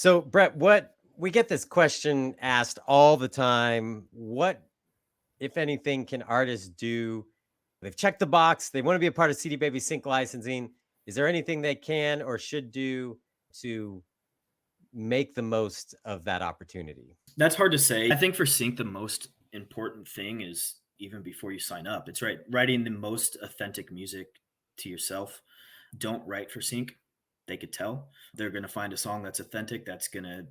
So, Brett, what we get this question asked all the time. What, if anything, can artists do? They've checked the box. They want to be a part of CD Baby Sync Licensing. Is there anything they can or should do to make the most of that opportunity? That's hard to say. I think for Sync, the most important thing is even before you sign up, it's writing the most authentic music to yourself. Don't write for Sync. They could tell. They're going to find a song that's authentic, that's going to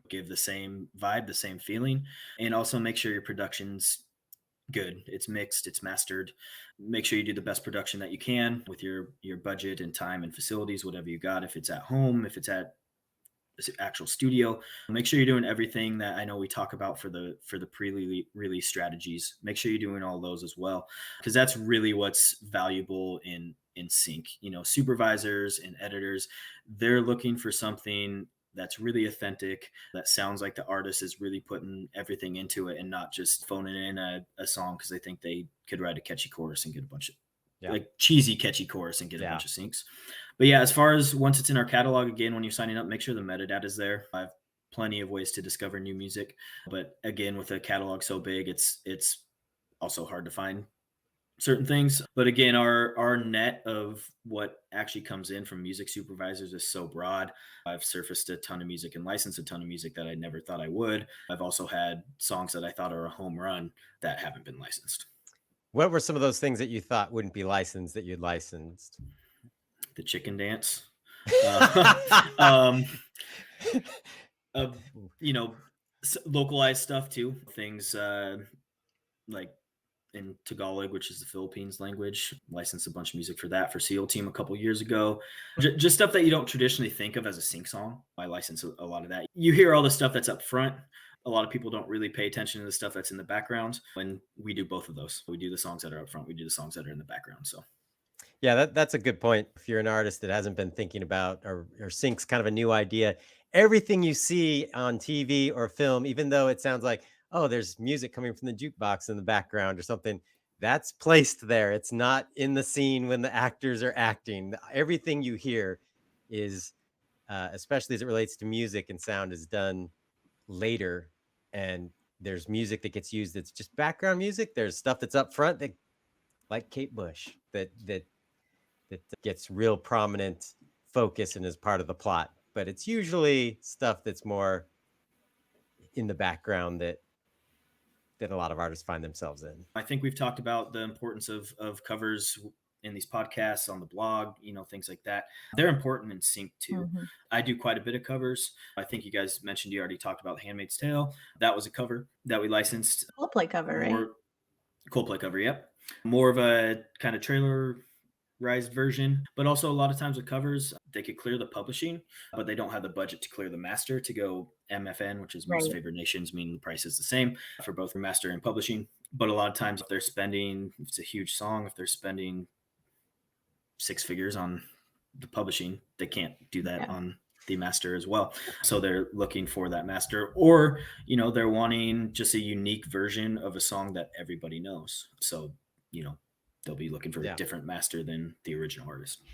give the same vibe, the same feeling. And also make sure your production's good. It's mixed, it's mastered. Make sure you do the best production that you can with your budget and time and facilities, whatever you got. If it's at home, if it's at actual studio, make sure you're doing everything that I know we talk about for the pre-release strategies. Make sure you're doing all those as well, because that's really what's valuable in Sync. Supervisors and editors, they're looking for something that's really authentic, that sounds like the artist is really putting everything into it and not just phoning in a song because they think they could write a catchy chorus and get a bunch of like cheesy catchy chorus and get a bunch of syncs. But yeah, as far as once it's in our catalog, again, when you're signing up, make sure the metadata is there. I have plenty of ways to discover new music, but again, with a catalog so big, it's also hard to find certain things. But again, our net of what actually comes in from music supervisors is so broad. I've surfaced a ton of music and licensed a ton of music that I never thought I would. I've also had songs that I thought are a home run that haven't been licensed. What were some of those things that you thought wouldn't be licensed that you'd licensed? The chicken dance. um, you know, localized stuff too. Things like in Tagalog, which is the Philippines language. Licensed a bunch of music for that for SEAL Team a couple years ago. Just stuff that you don't traditionally think of as a sync song. I license a lot of that. You hear all the stuff that's up front. A lot of people don't really pay attention to the stuff that's in the background. And we do both of those. We do the songs that are up front. We do the songs that are in the background. So Yeah, that's a good point. If you're an artist that hasn't been thinking about or sync's kind of a new idea, everything you see on TV or film, even though it sounds like, oh, there's music coming from the jukebox in the background or something, that's placed there. It's not in the scene when the actors are acting. Everything you hear is, especially as it relates to music and sound, is done later. And there's music that gets used that's just background music. There's stuff that's up front that, like Kate Bush, that gets real prominent focus and is part of the plot. But it's usually stuff that's more in the background that a lot of artists find themselves in. I think we've talked about the importance of covers in these podcasts, on the blog, things like that. They're important in Sync too. Mm-hmm. I do quite a bit of covers. I think you guys mentioned, you already talked about The Handmaid's Tale. That was a cover that we licensed. Coldplay cover, right? Coldplay cover, yep. More of a kind of trailerized version, but also a lot of times with covers, they could clear the publishing, but they don't have the budget to clear the master to go MFN, which is most favored nations, meaning the price is the same for both master and publishing. But a lot of times if it's a huge song, if they're spending 6 figures on the publishing, they can't do that on the master as well. So they're looking for that master, or, they're wanting just a unique version of a song that everybody knows. So, they'll be looking for a different master than the original artist.